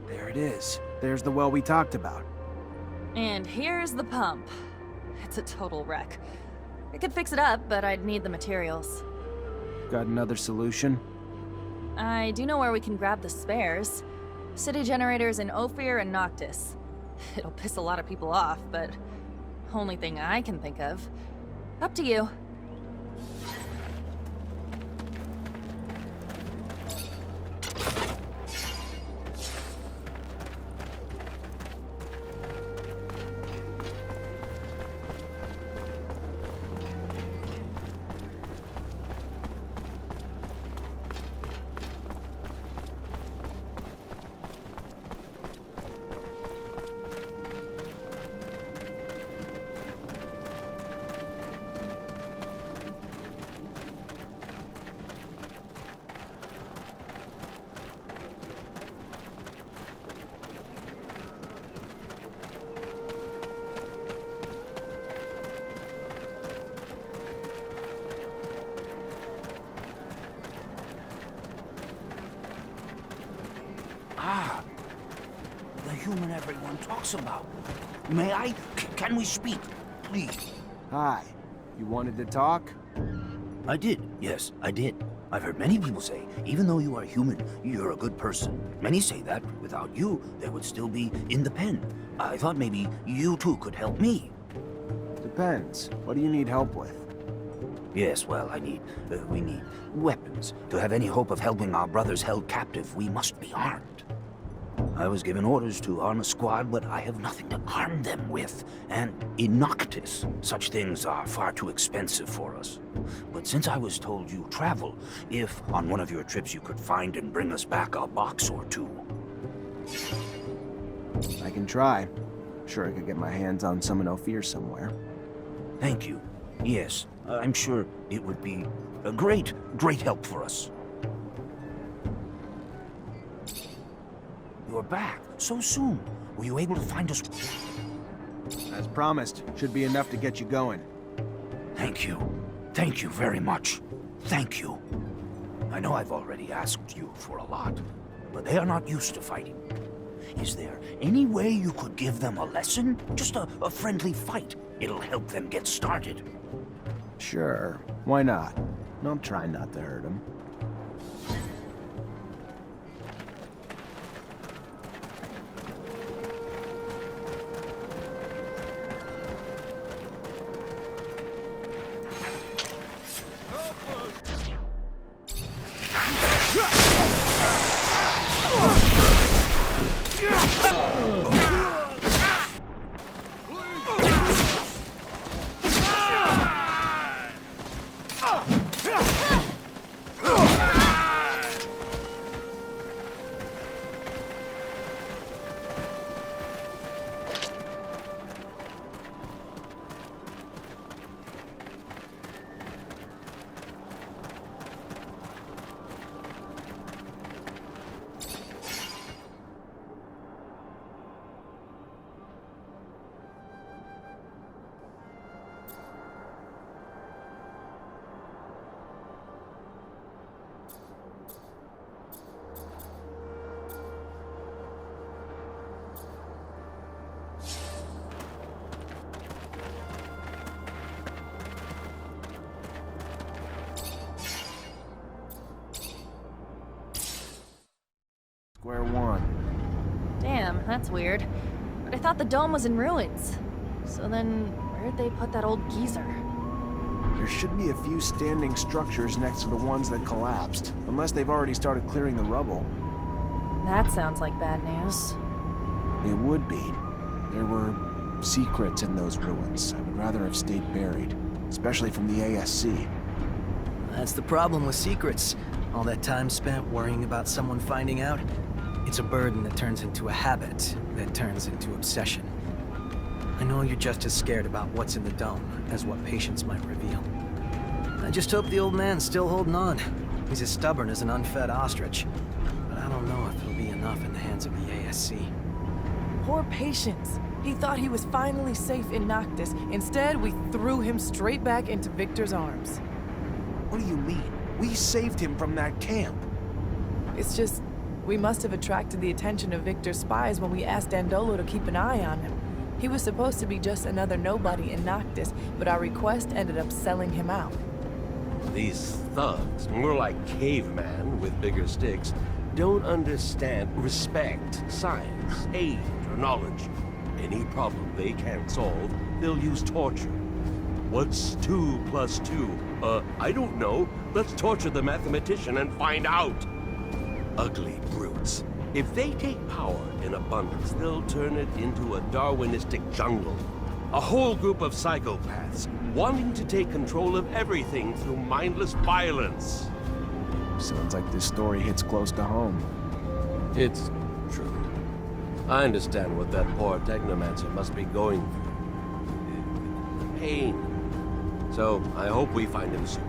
There it is. There's the well we talked about. And here's the pump. It's a total wreck. I could fix it up, but I'd need the materials. Got another solution? I do know where we can grab the spares. City generators in Ophir and Noctis. It'll piss a lot of people off, but only thing I can think of. Up to you. Ah, the human everyone talks about. May I? Can we speak, please? Hi. You wanted to talk? I did, yes, I did. I've heard many people say, even though you are human, you're a good person. Many say that without you, they would still be in the pen. I thought maybe you too could help me. Depends. What do you need help with? Yes, well, we need weapons. To have any hope of helping our brothers held captive, we must be armed. I was given orders to arm a squad, but I have nothing to arm them with. And in Noctis, such things are far too expensive for us. But since I was told you travel, if on one of your trips you could find and bring us back a box or two. I can try. Sure I could get my hands on some in Ophir somewhere. Thank you. Yes, I'm sure it would be a great help for us. You're back so soon. Were you able to find us? As promised, should be enough to get you going. Thank you. Thank you very much. Thank you. I know I've already asked you for a lot, but they are not used to fighting. Is there any way you could give them a lesson? Just a friendly fight. It'll help them get started. Sure. Why not? I'll try not to hurt him. that's weird. But I thought the dome was in ruins. So then, where'd they put that old geezer? There should be a few standing structures next to the ones that collapsed, unless they've already started clearing the rubble. That sounds like bad news. It would be. There were secrets in those ruins. I would rather have stayed buried, especially from the ASC. That's the problem with secrets. All that time spent worrying about someone finding out. It's a burden that turns into a habit, that turns into obsession. I know you're just as scared about what's in the dome as what patience might reveal. I just hope the old man's still holding on. He's as stubborn as an unfed ostrich. But I don't know if it'll be enough in the hands of the ASC. Poor Patience. He thought he was finally safe in Noctis. Instead, we threw him straight back into Victor's arms. What do you mean? We saved him from that camp. It's just, we must have attracted the attention of Victor's spies when we asked Dandolo to keep an eye on him. He was supposed to be just another nobody in Noctis, but our request ended up selling him out. These thugs, more like cavemen with bigger sticks, don't understand respect, science, age, or knowledge. Any problem they can't solve, they'll use torture. What's 2 plus 2? I don't know. Let's torture the mathematician and find out. Ugly brutes. If they take power in abundance, they'll turn it into a Darwinistic jungle. A whole group of psychopaths, wanting to take control of everything through mindless violence. Sounds like this story hits close to home. It's true. I understand what that poor Technomancer must be going through. The pain. So, I hope we find him soon.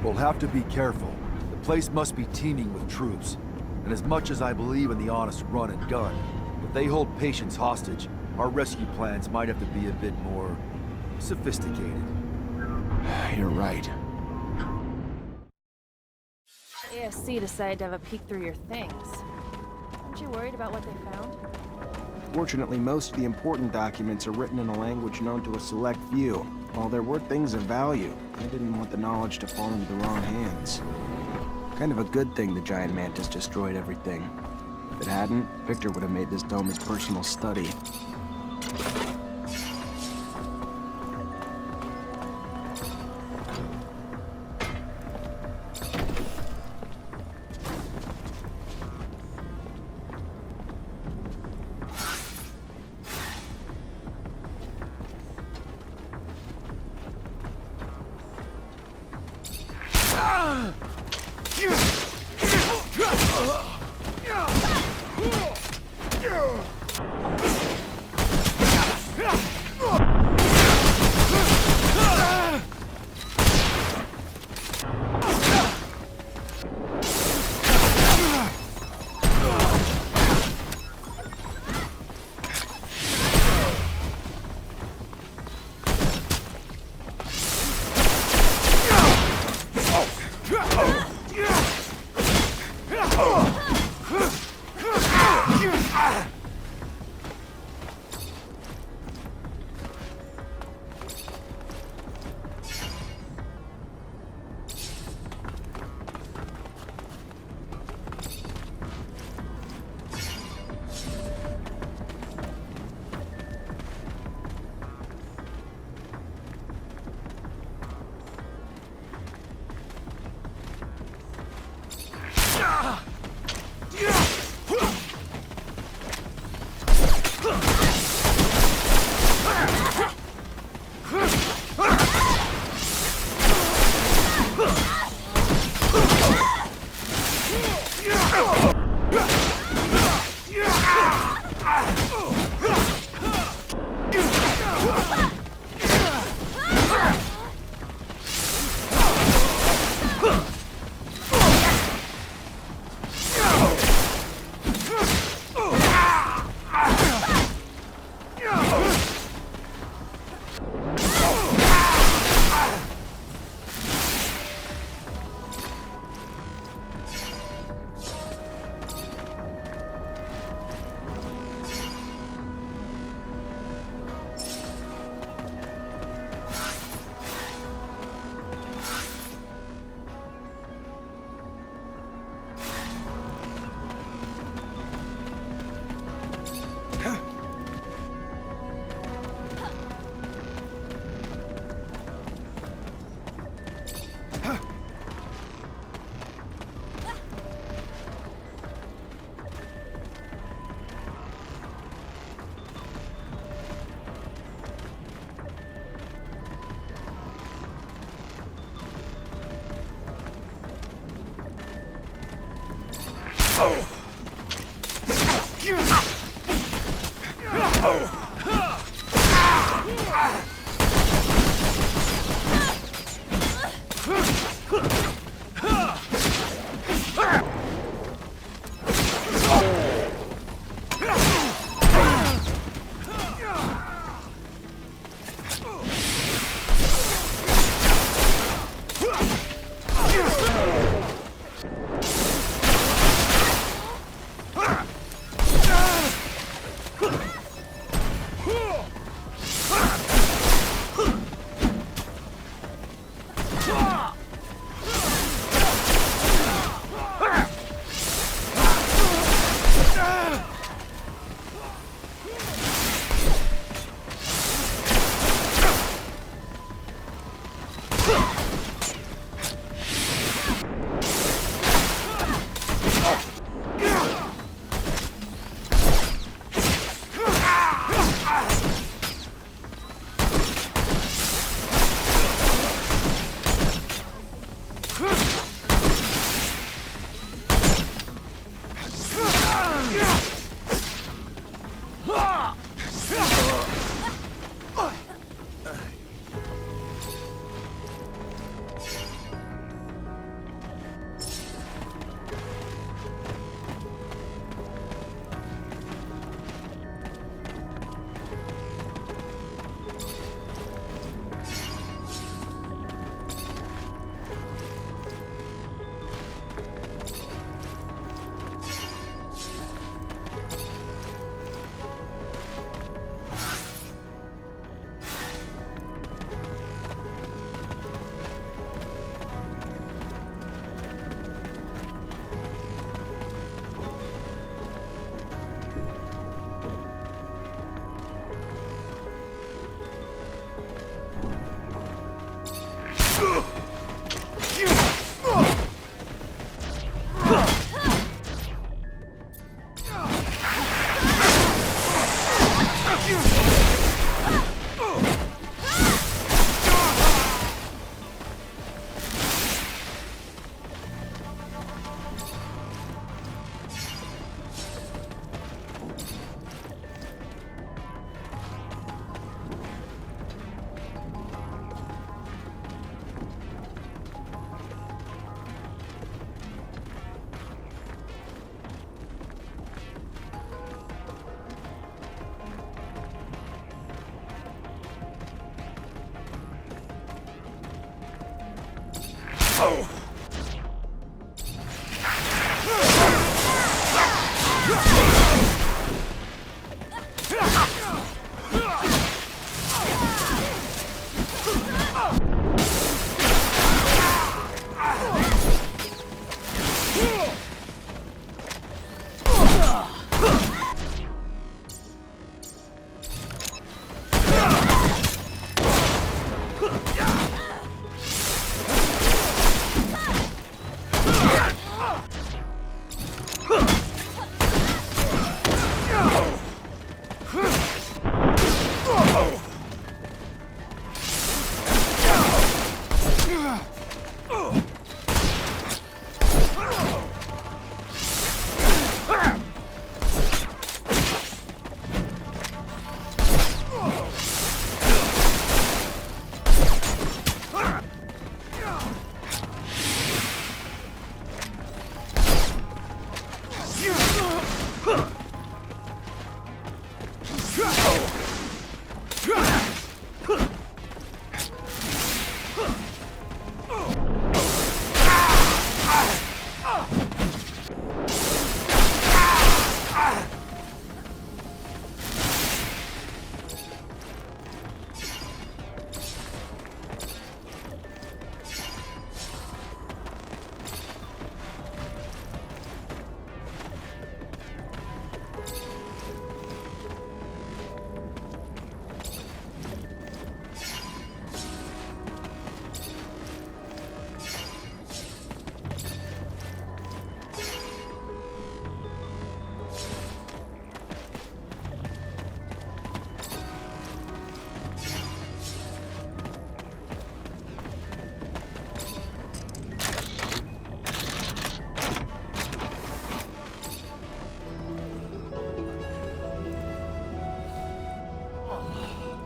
We'll have to be careful. The place must be teeming with troops. And as much as I believe in the honest run and gun, if they hold Patience hostage, our rescue plans might have to be a bit more sophisticated. You're right. The ASC decided to have a peek through your things. Aren't you worried about what they found? Fortunately, most of the important documents are written in a language known to a select few. While there were things of value, I didn't want the knowledge to fall into the wrong hands. Kind of a good thing the giant mantis destroyed everything. If it hadn't, Victor would have made this dome his personal study.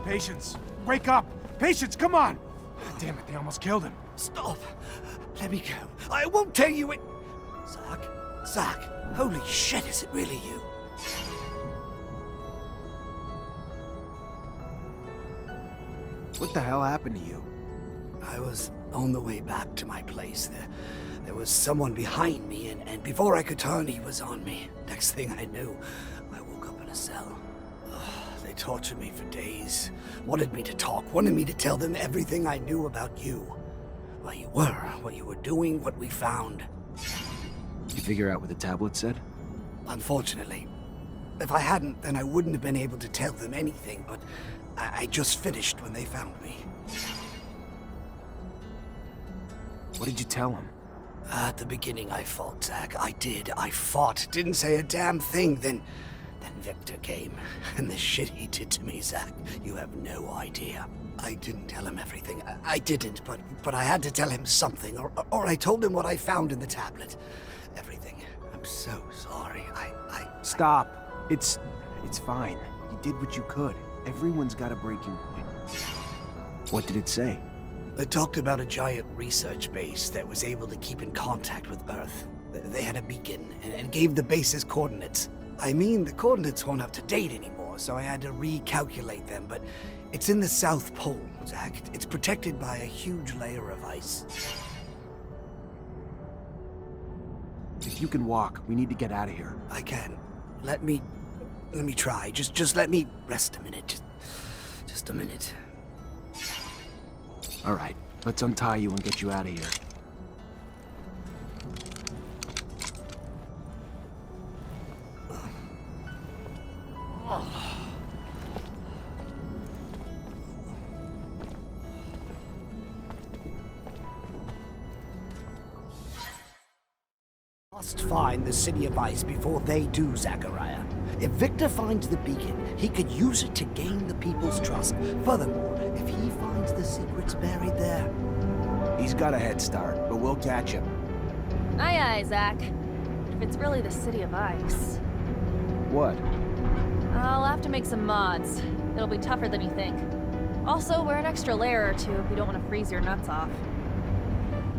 Patience, wake up! Patience, come on! Damn it, they almost killed him. Stop! Let me go. I won't tell you it. Zach, holy shit, is it really you? What the hell happened to you? I was on the way back to my place. There was someone behind me, and before I could turn, he was on me. Next thing I knew, I woke up in a cell. They tortured me for days. Wanted me to talk, wanted me to tell them everything I knew about you. Where you were, what you were doing, what we found. You figure out what the tablet said? Unfortunately. If I hadn't, then I wouldn't have been able to tell them anything, but I just finished when they found me. What did you tell him? At the beginning, I fought, Zach. I did. I fought. Didn't say a damn thing. Then Victor came. And the shit he did to me, Zach, you have no idea. I didn't tell him everything. I didn't, but I had to tell him something. Or I told him what I found in the tablet. Everything. I'm so sorry. Stop. It's fine. You did what you could. Everyone's got a breaking point. What did it say? It talked about a giant research base that was able to keep in contact with Earth. They had a beacon and gave the base's coordinates. I mean, the coordinates weren't up to date anymore, so I had to recalculate them, but it's in the South Pole, Zach. It's protected by a huge layer of ice. If you can walk, we need to get out of here. I can. Let me try. Just let me rest a minute. Just a minute. All right, let's untie you and get you out of here. Must find the City of Ice before they do, Zachariah. If Victor finds the beacon, he could use it to gain the people's trust. Furthermore, if he finds the secrets buried there... He's got a head start, but we'll catch him. Aye, aye, Zach. If it's really the City of Ice. What? I'll have to make some mods. It'll be tougher than you think. Also, wear an extra layer or two if you don't want to freeze your nuts off.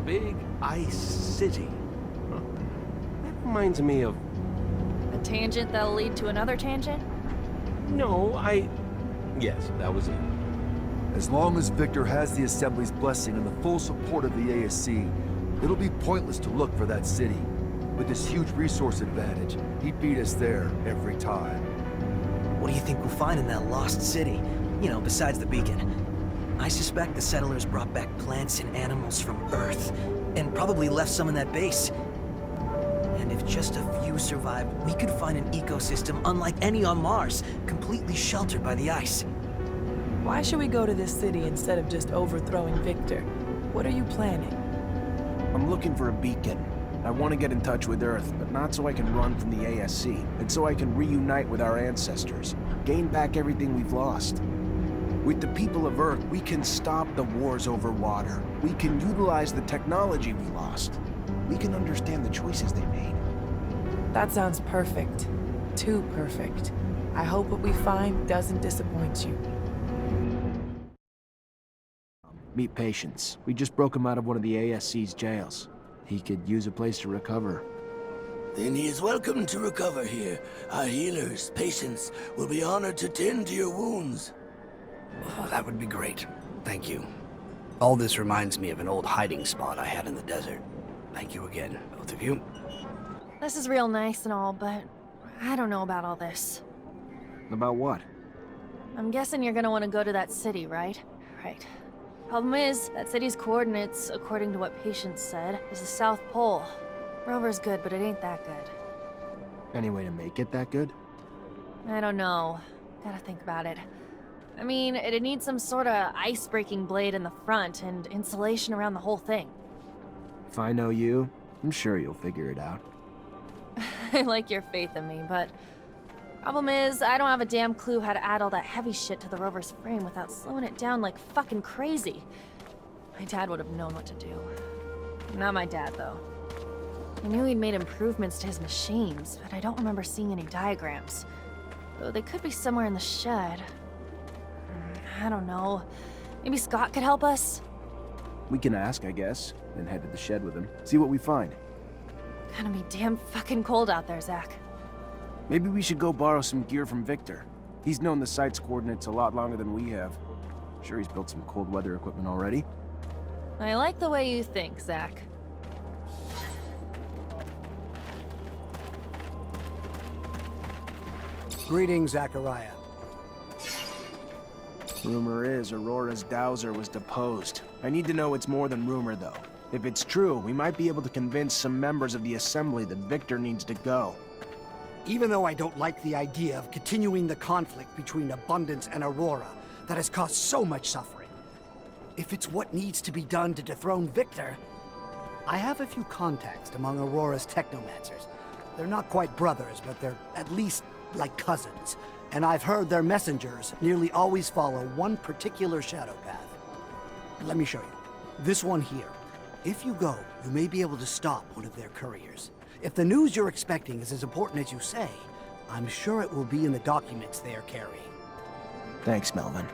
Big Ice City. Huh. That reminds me of... A tangent that'll lead to another tangent? No, Yes, that was it. As long as Victor has the Assembly's blessing and the full support of the ASC, it'll be pointless to look for that city. With this huge resource advantage, he'd beat us there every time. What do you think we'll find in that lost city? You know, besides the beacon. I suspect the settlers brought back plants and animals from Earth, and probably left some in that base. And if just a few survived, we could find an ecosystem unlike any on Mars, completely sheltered by the ice. Why should we go to this city instead of just overthrowing Victor? What are you planning? I'm looking for a beacon. I want to get in touch with Earth, but not so I can run from the ASC, and so I can reunite with our ancestors, gain back everything we've lost. With the people of Earth, we can stop the wars over water. We can utilize the technology we lost. We can understand the choices they made. That sounds perfect. Too perfect. I hope what we find doesn't disappoint you. Meet Patience. We just broke him out of one of the ASC's jails. He could use a place to recover. Then he is welcome to recover here. Our healers, Patience, will be honored to tend to your wounds. Oh, that would be great. Thank you. All this reminds me of an old hiding spot I had in the desert. Thank you again, both of you. This is real nice and all, but I don't know about all this. About what? I'm guessing you're gonna want to go to that city, right? Right. Problem is, that city's coordinates, according to what Patience said, is the South Pole. Rover's good, but it ain't that good. Any way to make it that good? I don't know. Gotta think about it. I mean, it'd need some sorta ice-breaking blade in the front and insulation around the whole thing. If I know you, I'm sure you'll figure it out. I like your faith in me, but... Problem is, I don't have a damn clue how to add all that heavy shit to the rover's frame without slowing it down like fucking crazy. My dad would have known what to do. Not my dad, though. I knew he'd made improvements to his machines, but I don't remember seeing any diagrams. Though they could be somewhere in the shed. I don't know. Maybe Scott could help us? We can ask, I guess, then head to the shed with him. See what we find. Gonna be damn fucking cold out there, Zach. Maybe we should go borrow some gear from Victor. He's known the site's coordinates a lot longer than we have. Sure, he's built some cold weather equipment already. I like the way you think, Zach. Greetings, Zachariah. Rumor is Aurora's dowser was deposed. I need to know it's more than rumor, though. If it's true, we might be able to convince some members of the Assembly that Victor needs to go. Even though I don't like the idea of continuing the conflict between Abundance and Aurora that has caused so much suffering, if it's what needs to be done to dethrone Victor, I have a few contacts among Aurora's Technomancers. They're not quite brothers, but they're at least like cousins. And I've heard their messengers nearly always follow one particular shadow path. Let me show you. This one here. If you go, you may be able to stop one of their couriers. If the news you're expecting is as important as you say, I'm sure it will be in the documents they are carrying. Thanks, Melvin.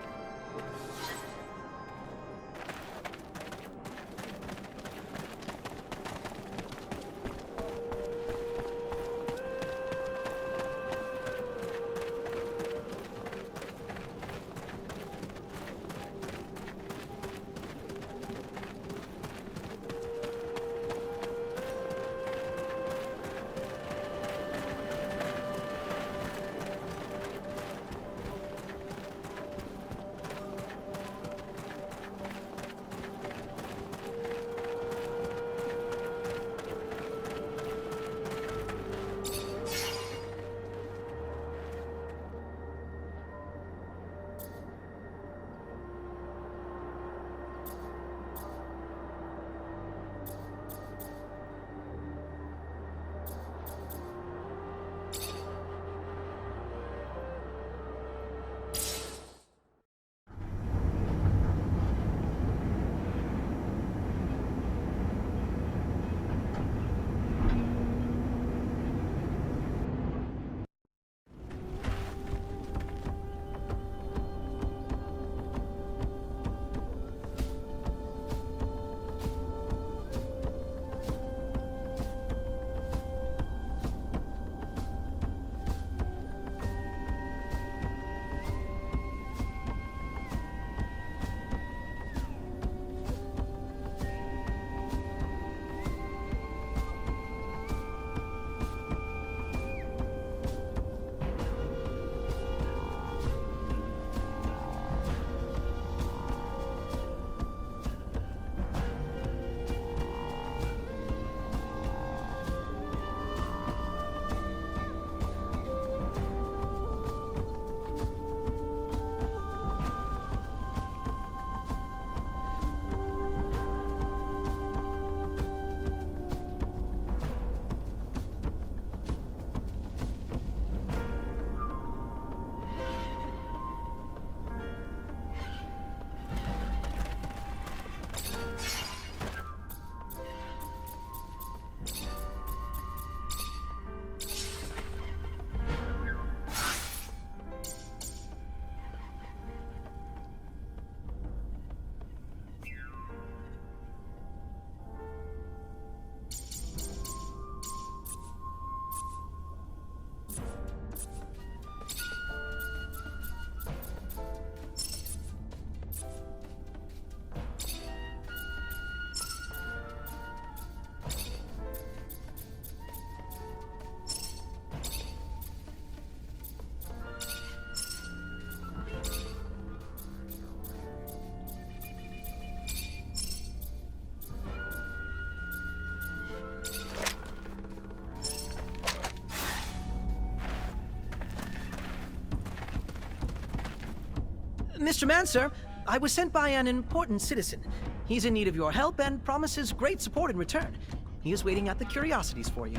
Mr. Mancer, I was sent by an important citizen. He's in need of your help and promises great support in return. He is waiting at the curiosities for you.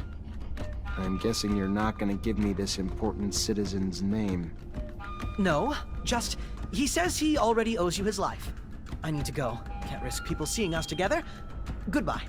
I'm guessing you're not gonna give me this important citizen's name. No, just, he says he already owes you his life. I need to go. Can't risk people seeing us together. Goodbye.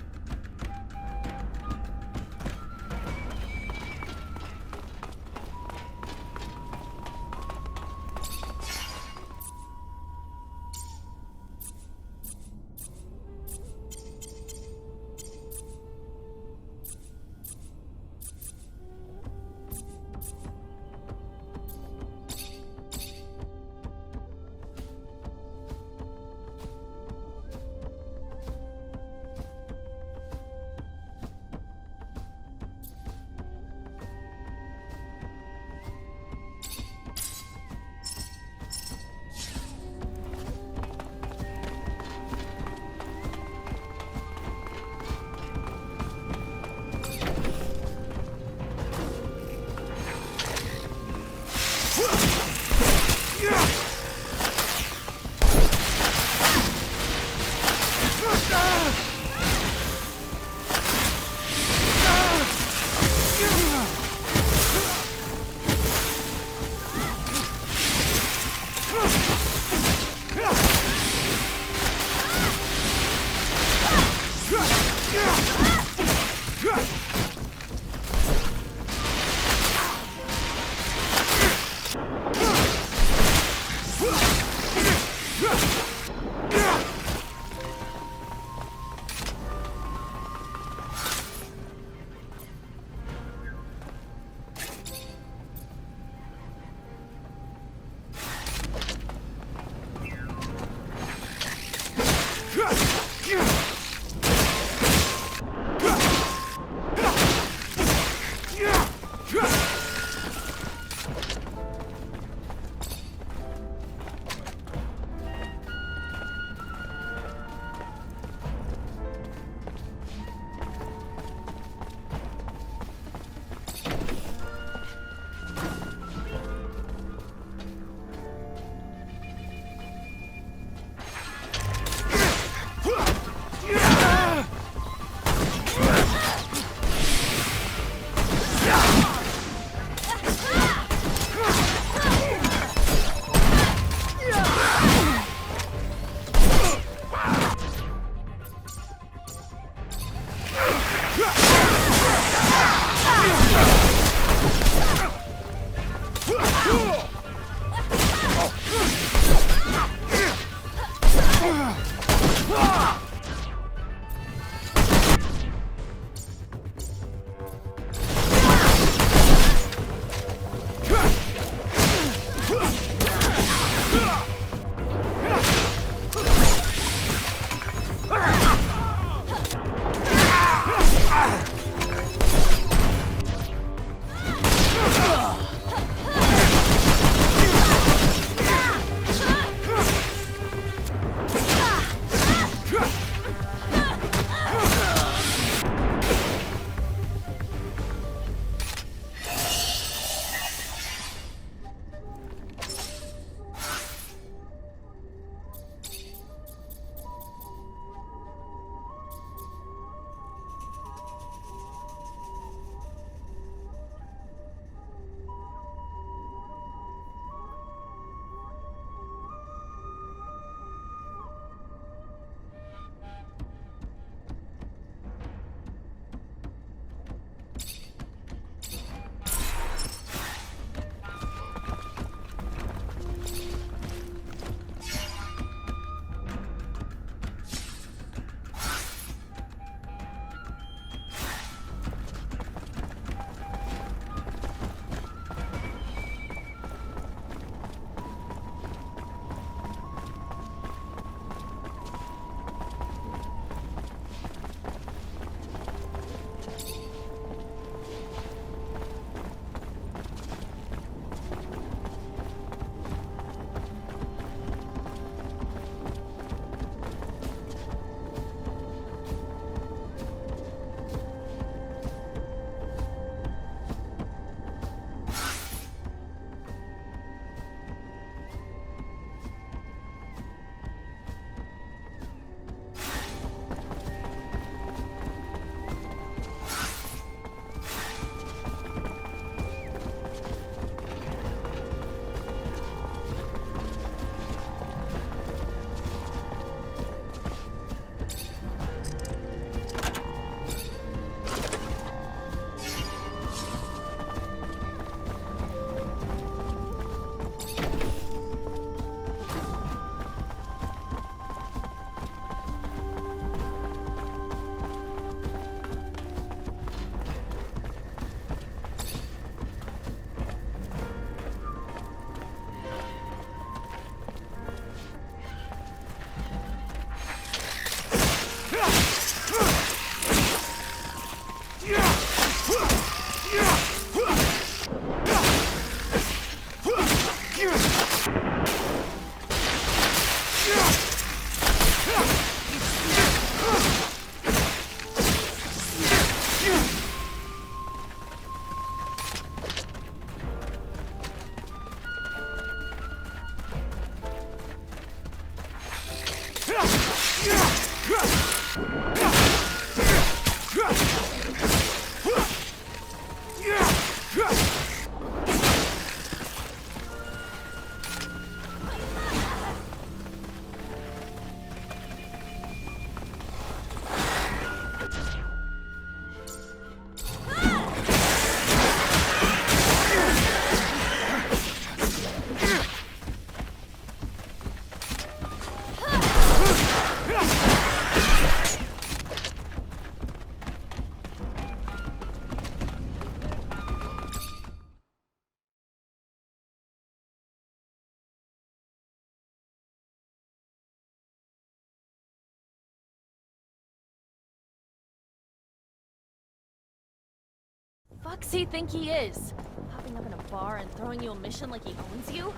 Fuck's he think he is? Popping up in a bar and throwing you a mission like he owns you?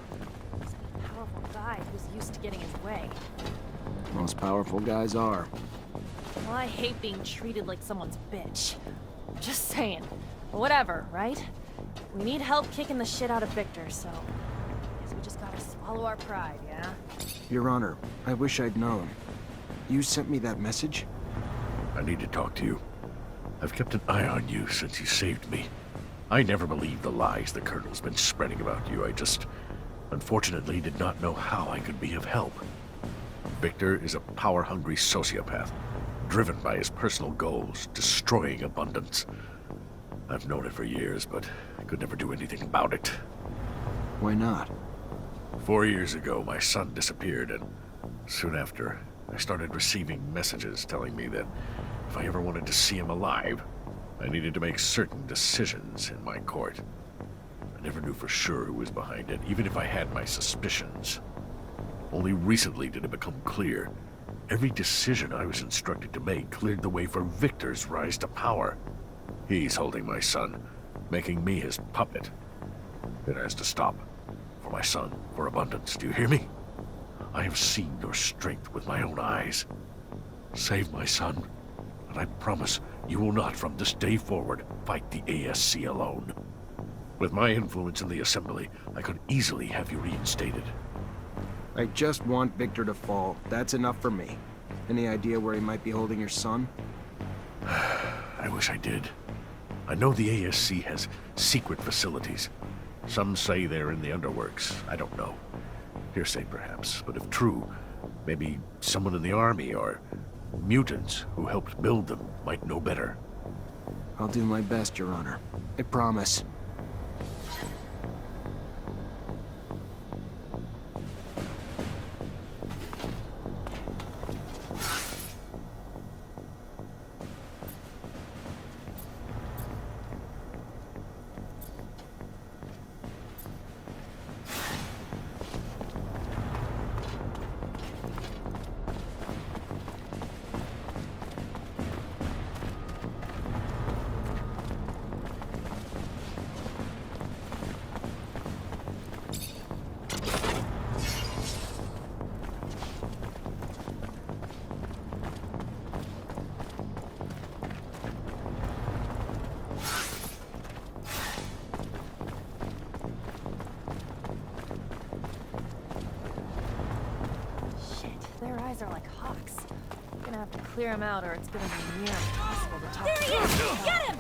Some powerful guy who's used to getting his way. Most powerful guys are. Well, I hate being treated like someone's bitch. Just saying. Whatever, right? We need help kicking the shit out of Victor, so... guess we just gotta swallow our pride, yeah? Your Honor, I wish I'd known. You sent me that message? I need to talk to you. I've kept an eye on you since you saved me. I never believed the lies the Colonel's been spreading about you. I just, unfortunately, did not know how I could be of help. Victor is a power-hungry sociopath, driven by his personal goals, destroying abundance. I've known it for years, but I could never do anything about it. Why not? 4 years ago, my son disappeared, and soon after, I started receiving messages telling me that if I ever wanted to see him alive, I needed to make certain decisions in my court. I never knew for sure who was behind it, even if I had my suspicions. Only recently did it become clear. Every decision I was instructed to make cleared the way for Victor's rise to power. He's holding my son, making me his puppet. It has to stop. For my son, for abundance. Do you hear me? I have seen your strength with my own eyes. Save my son, and I promise you will not, from this day forward, fight the ASC alone. With my influence in the Assembly, I could easily have you reinstated. I just want Victor to fall. That's enough for me. Any idea where he might be holding your son? I wish I did. I know the ASC has secret facilities. Some say they're in the underworks. I don't know. Hearsay, perhaps, but if true, maybe someone in the army or mutants who helped build them might know better. I'll do my best, Your Honor. I promise. Their eyes are like hawks. I'm gonna have to clear them out or it's gonna be near impossible to talk. There he is! Get him!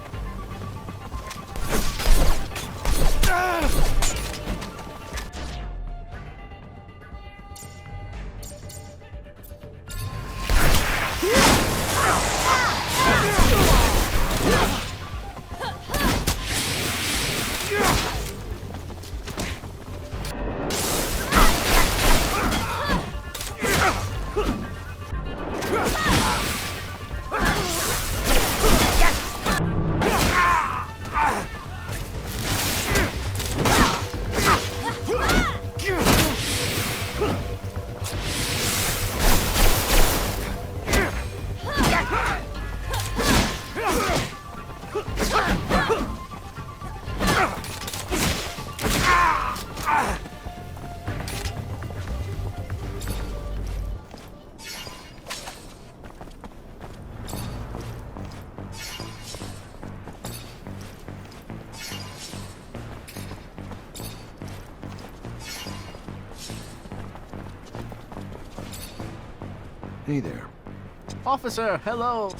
Hey there. Officer, hello!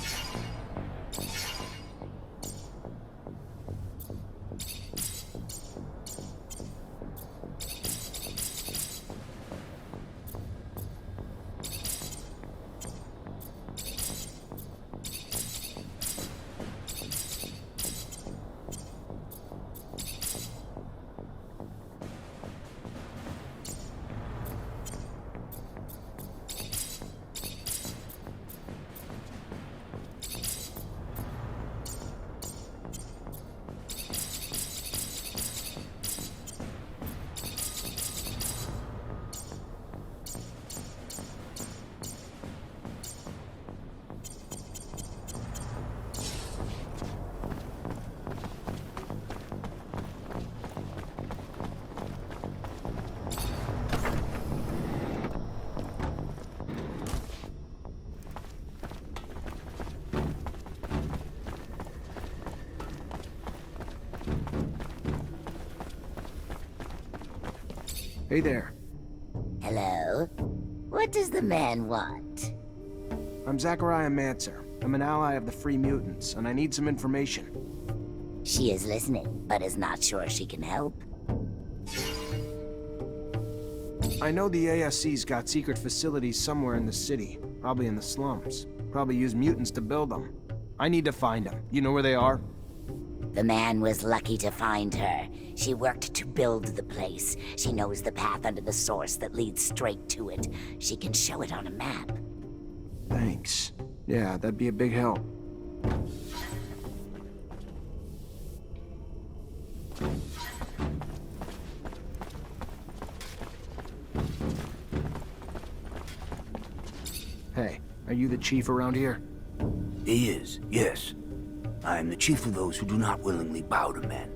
Hey there. Hello? What does the man want? I'm Zachariah Mancer. I'm an ally of the Free Mutants, and I need some information. She is listening, but is not sure she can help. I know the ASC's got secret facilities somewhere in the city, probably in the slums. Probably use mutants to build them. I need to find them. You know where they are? The man was lucky to find her. She worked to build the place. She knows the path under the source that leads straight to it. She can show it on a map. Thanks. Yeah, that'd be a big help. Hey, are you the chief around here? He is, yes. I am the chief of those who do not willingly bow to men.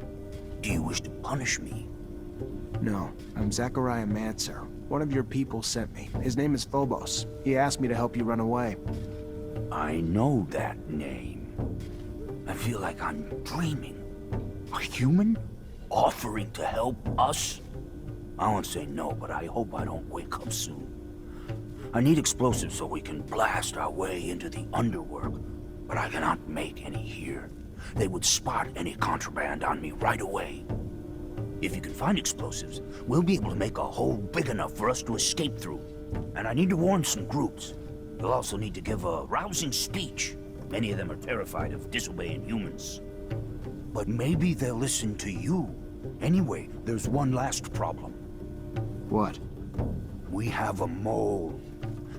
Do you wish to punish me? No, I'm Zachariah Mancer. One of your people sent me. His name is Phobos. He asked me to help you run away. I know that name. I feel like I'm dreaming. A human? Offering to help us? I won't say no, but I hope I don't wake up soon. I need explosives so we can blast our way into the underworld, but I cannot make any here. They would spot any contraband on me right away. If you can find explosives, we'll be able to make a hole big enough for us to escape through. And I need to warn some groups. You'll also need to give a rousing speech. Many of them are terrified of disobeying humans. But maybe they'll listen to you. Anyway, there's one last problem. What? We have a mole.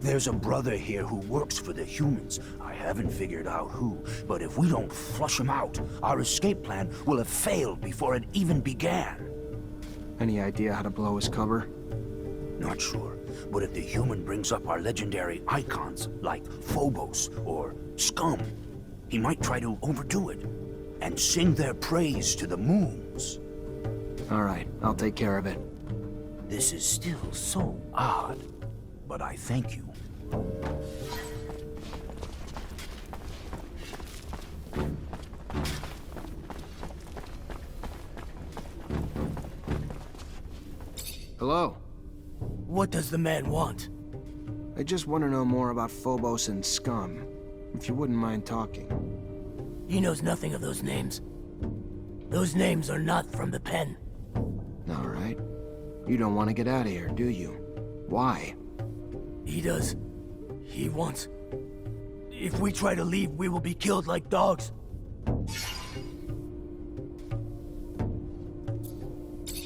There's a brother here who works for the humans. I haven't figured out who, but if we don't flush him out, our escape plan will have failed before it even began. Any idea how to blow his cover? Not sure, but if the human brings up our legendary icons, like Phobos or Scum, he might try to overdo it, and sing their praise to the moons. All right, I'll take care of it. This is still so odd, but I thank you. Hello. What does the man want? I just want to know more about Phobos and Scum, if you wouldn't mind talking. He knows nothing of those names. Those names are not from the pen. All right. You don't want to get out of here, do you? Why? He does. He wants... If we try to leave, we will be killed like dogs.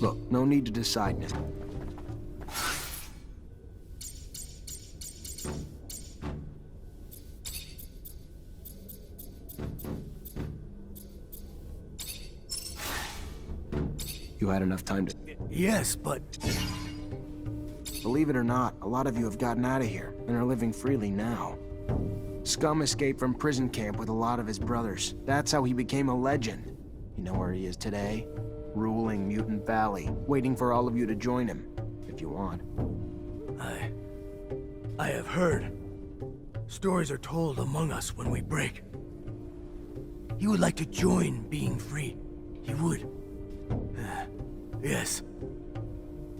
Look, no need to decide now. You had enough time to... Yes, but... Believe it or not, a lot of you have gotten out of here and are living freely now. Scum escaped from prison camp with a lot of his brothers. That's how he became a legend. You know where he is today? Ruling Mutant Valley, waiting for all of you to join him, if you want. I have heard. Stories are told among us when we break. He would like to join being free. He would. Yes.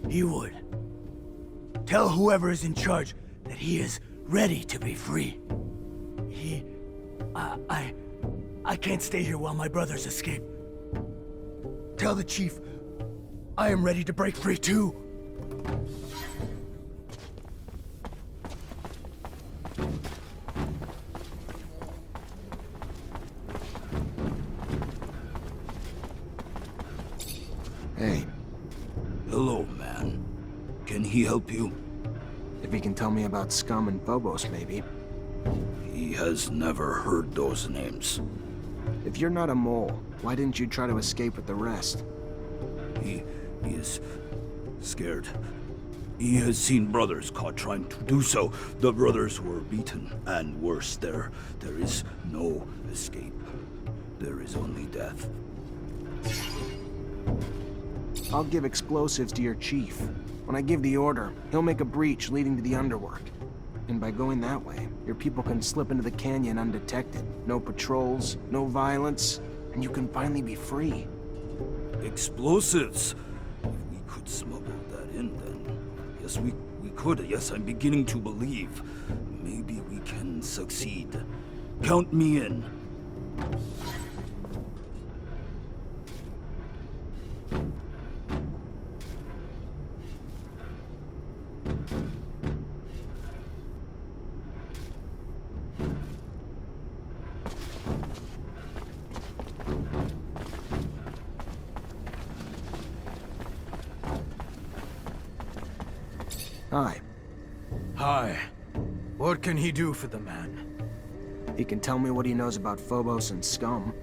He would. Tell whoever is in charge that he is ready to be free. I can't stay here while my brothers escape. Tell the chief I am ready to break free too. Hey, Hello, man. Can he help you? if you can tell me about Scum and Phobos, maybe. He has never heard those names. If you're not a mole, why didn't you try to escape with the rest? He is scared. He has seen brothers caught trying to do so. The brothers were beaten, and worse, there is no escape. There is only death. I'll give explosives to your chief. When I give the order, he'll make a breach leading to the underworld. And by going that way, your people can slip into the canyon undetected. No patrols, no violence, and you can finally be free. Explosives! If we could smuggle that in, then... Yes, we could. Yes, I'm beginning to believe. Maybe we can succeed. Count me in. Hi. Hi. What can he do for the man? He can tell me what he knows about Phobos and Scum.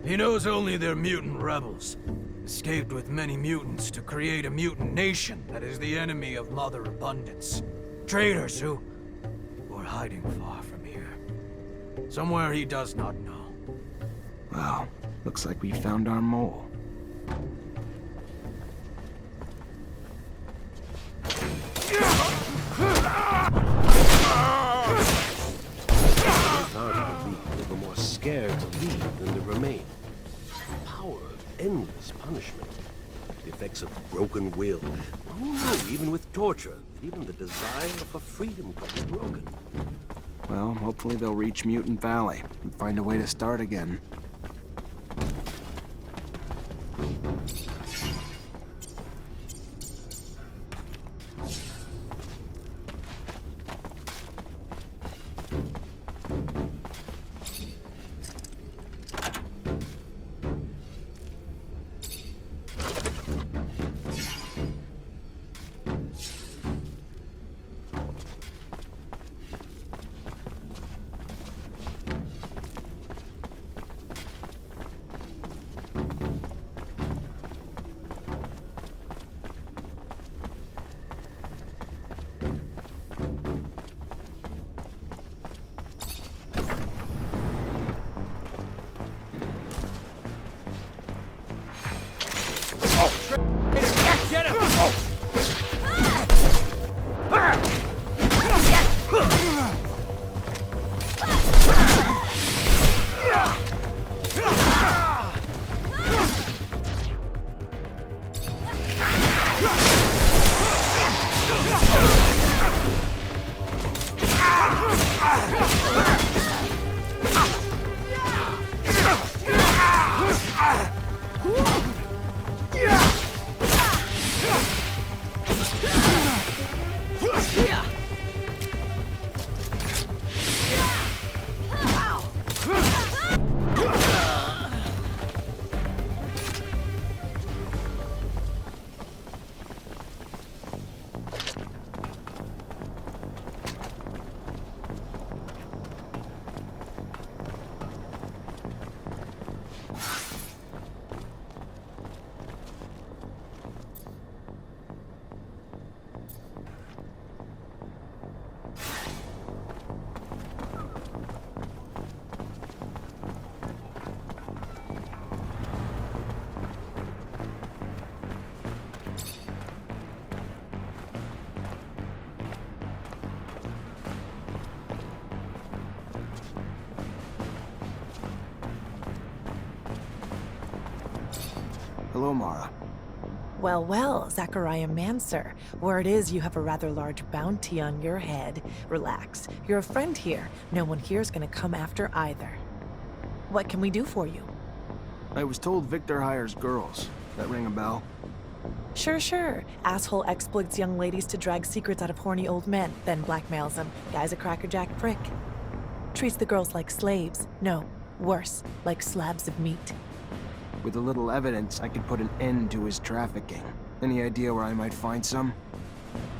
He knows only they're mutant rebels. Escaped with many mutants to create a mutant nation that is the enemy of Mother Abundance. Traitors who are hiding far from here. Somewhere he does not know. Well, looks like we found our mole. They were more scared to leave than to remain. The power of endless punishment. The effects of broken will. Who knew, even with torture, even the desire for freedom could be broken? Well, hopefully they'll reach Mutant Valley and find a way to start again. Hello, Mara. Well, well, Zachariah Mancer. Word is you have a rather large bounty on your head. Relax. You're a friend here. No one here's gonna come after either. What can we do for you? I was told Victor hires girls. That ring a bell? Sure. Asshole exploits young ladies to drag secrets out of horny old men, then blackmails them. Guy's a crackerjack prick. Treats the girls like slaves. No, worse, like slabs of meat. With a little evidence, I could put an end to his trafficking. Any idea where I might find some?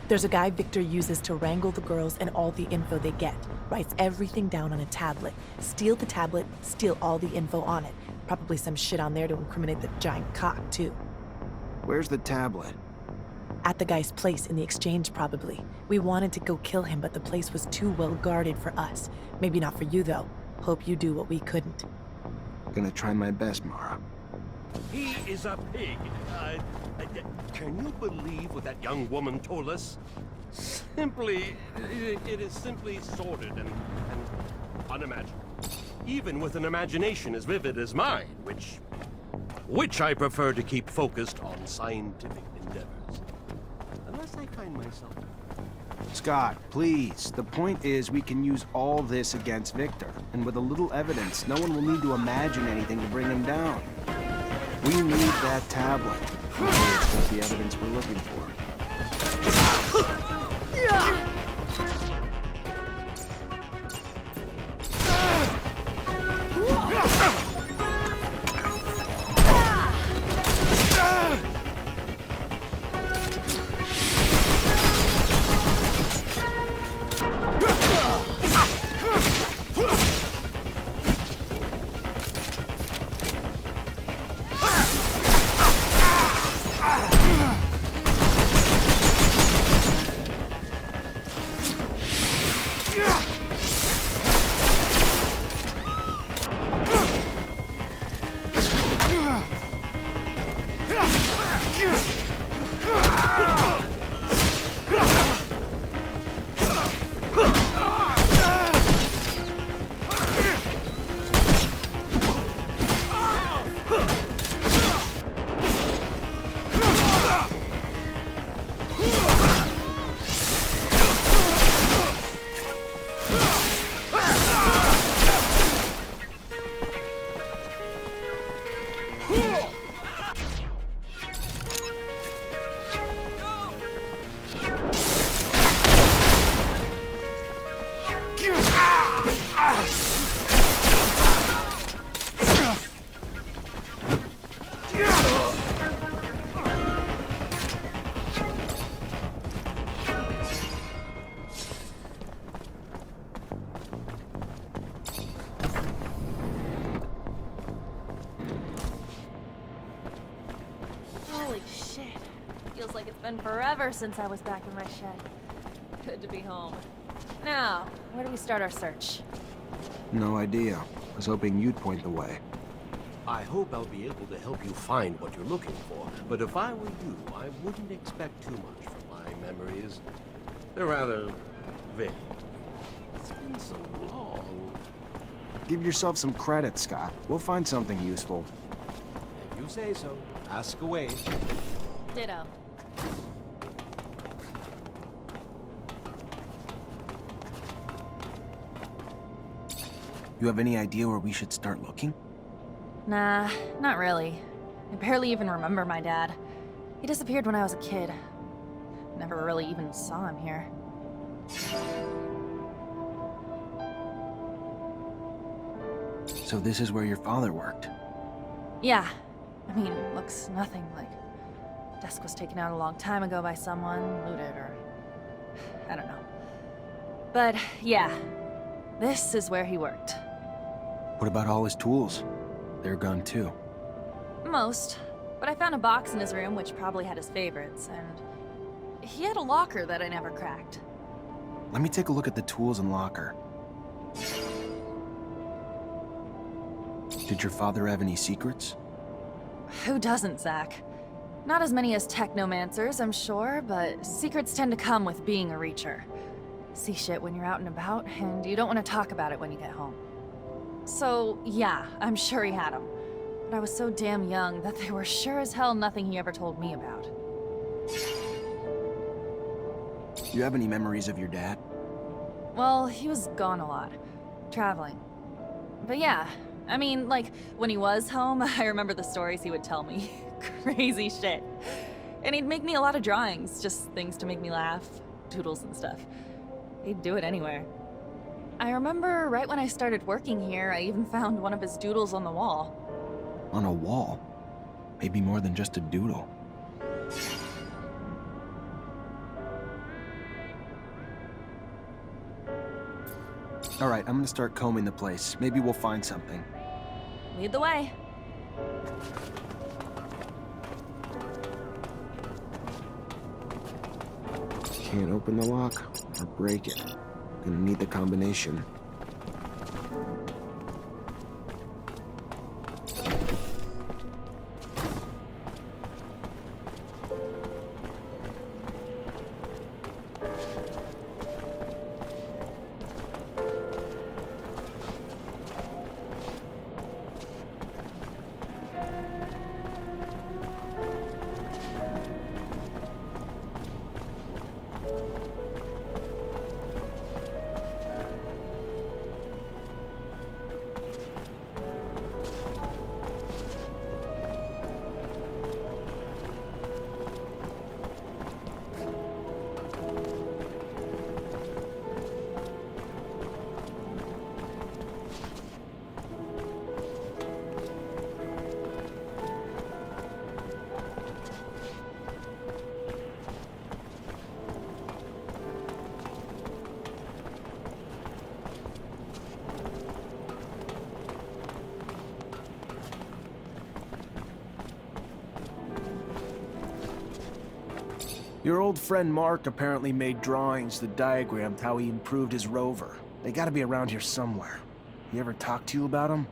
There's a guy Victor uses to wrangle the girls and all the info they get. Writes everything down on a tablet. Steal the tablet, steal all the info on it. Probably some shit on there to incriminate the giant cock, too. Where's the tablet? At the guy's place in the exchange, probably. We wanted to go kill him, but the place was too well guarded for us. Maybe not for you, though. Hope you do what we couldn't. Gonna try my best, Mara. He is a pig. Can you believe what that young woman told us? It is simply sordid and unimaginable. Even with an imagination as vivid as mine, which I prefer to keep focused on scientific endeavors. Unless I find myself... Scott, please. The point is we can use all this against Victor. And with a little evidence, no one will need to imagine anything to bring him down. We need that tablet. That's the evidence we're looking for. Holy shit. Feels like it's been forever since I was back in my shed. Good to be home. Now, where do we start our search? No idea. Was hoping you'd point the way. I hope I'll be able to help you find what you're looking for, but if I were you, I wouldn't expect too much from my memories. They're rather vague. It's been so long. Give yourself some credit, Scott. We'll find something useful. If you say so, ask away. Ditto. You have any idea where we should start looking? Nah, not really. I barely even remember my dad. He disappeared when I was a kid. Never really even saw him here. So this is where your father worked? Yeah. I mean, looks nothing like... Desk was taken out a long time ago by someone, looted, or... I don't know. But, yeah. This is where he worked. What about all his tools? They're gone too. Most. But I found a box in his room which probably had his favorites, and... he had a locker that I never cracked. Let me take a look at the tools and locker. Did your father have any secrets? Who doesn't, Zach? Not as many as Technomancers, I'm sure, but secrets tend to come with being a Reacher. See shit when you're out and about, and you don't want to talk about it when you get home. So, yeah, I'm sure he had them. but I was so damn young that they were sure as hell nothing he ever told me about. You have any memories of your dad? Well, he was gone a lot, traveling. But yeah, I mean, like, when he was home, I remember the stories he would tell me. Crazy shit. And he'd make me a lot of drawings, just things to make me laugh, doodles and stuff. He'd do it anywhere. I remember right when I started working here, I even found one of his doodles on the wall. On a wall? Maybe more than just a doodle. Alright, I'm gonna start combing the place. Maybe we'll find something. Lead the way. Can't open the lock or break it. Gonna need the combination. Your old friend Mark apparently made drawings that diagrammed how he improved his rover. They gotta be around here somewhere. He ever talked to you about them?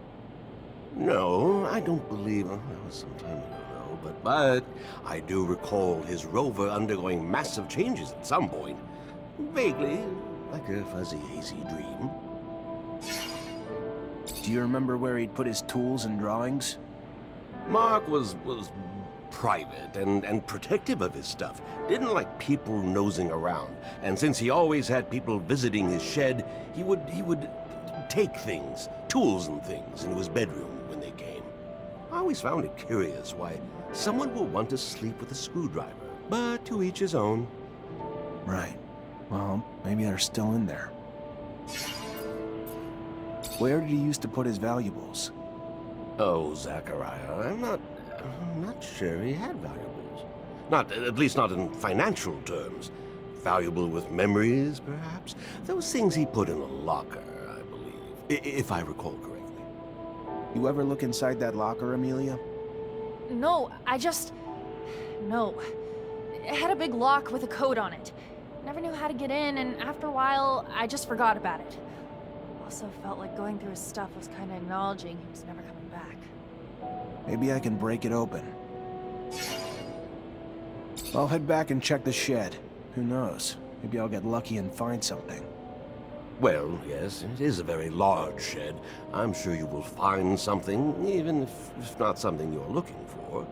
No, I don't believe that was some time ago, but I do recall his rover undergoing massive changes at some point. Vaguely, like a fuzzy, hazy dream. Do you remember where he'd put his tools and drawings? Mark was private and protective of his stuff. Didn't like people nosing around. And since he always had people visiting his shed, he would take things, tools and things, into his bedroom when they came. I always found it curious why someone would want to sleep with a screwdriver, but to each his own. Right. Well, maybe they're still in there. Where did he used to put his valuables? Oh, Zachariah, I'm not sure he had valuables. At least not in financial terms. Valuable with memories, perhaps? Those things he put in a locker, I believe, if I recall correctly. You ever look inside that locker, Amelia? No, No. It had a big lock with a code on it. Never knew how to get in, and after a while, I just forgot about it. Also felt like going through his stuff was kind of acknowledging he was never coming back. Maybe I can break it open. I'll head back and check the shed. Who knows? Maybe I'll get lucky and find something. Well, yes, it is a very large shed. I'm sure you will find something, even if not something you're looking for.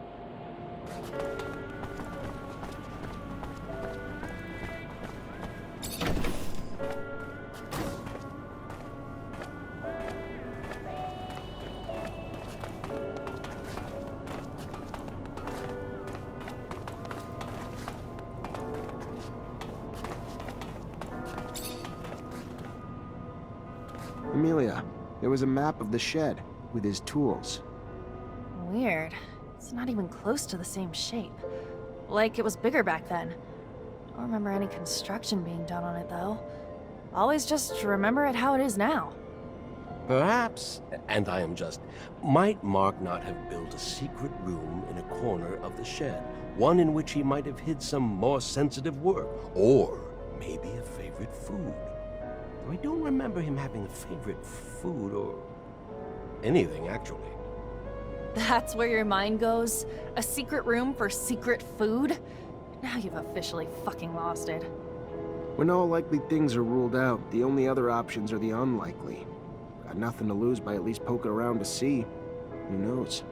Amelia, there was a map of the shed with his tools. Weird. It's not even close to the same shape. Like it was bigger back then. Don't remember any construction being done on it, though. Always just remember it how it is now. Perhaps, and I am just, might Mark not have built a secret room in a corner of the shed? One in which he might have hid some more sensitive work, or maybe a favorite food. I don't remember him having a favorite food or anything, actually. That's where your mind goes? A secret room for secret food? Now you've officially fucking lost it. When all likely things are ruled out, the only other options are the unlikely. Got nothing to lose by at least poking around to see. Who knows?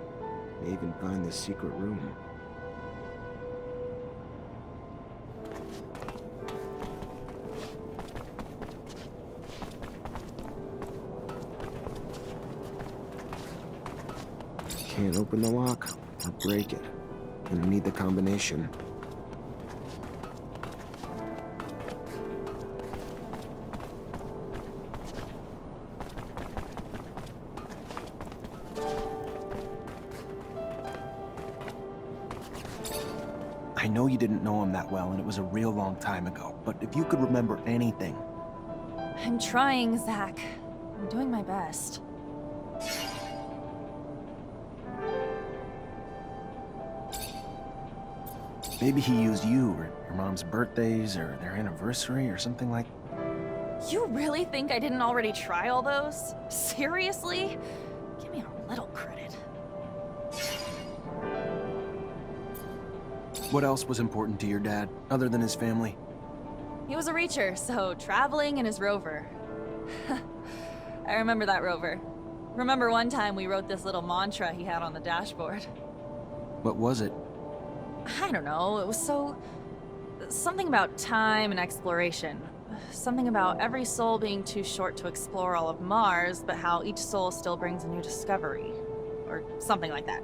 May even find this secret room. Can't open the lock or break it. Gonna need the combination. I know you didn't know him that well, and it was a real long time ago, but if you could remember anything... I'm trying, Zach. I'm doing my best. Maybe he used you, or your mom's birthdays, or their anniversary, or something like... You really think I didn't already try all those? Seriously? Give me a little credit. What else was important to your dad, other than his family? He was a reacher, so traveling in his rover. I remember that rover. Remember one time we wrote this little mantra he had on the dashboard. What was it? I don't know, it was so... something about time and exploration. Something about every soul being too short to explore all of Mars, but how each soul still brings a new discovery. Or something like that.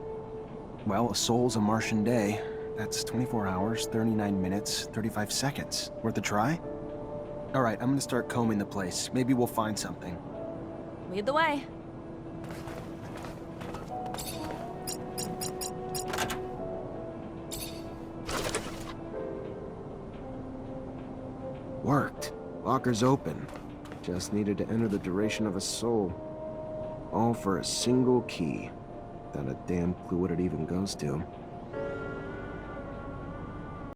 Well, a soul's a Martian day. That's 24 hours, 39 minutes, 35 seconds. Worth a try? Alright, I'm gonna start combing the place. Maybe we'll find something. Lead the way. Worked. Locker's open. Just needed to enter the duration of a soul. All for a single key. Not a damn clue what it even goes to.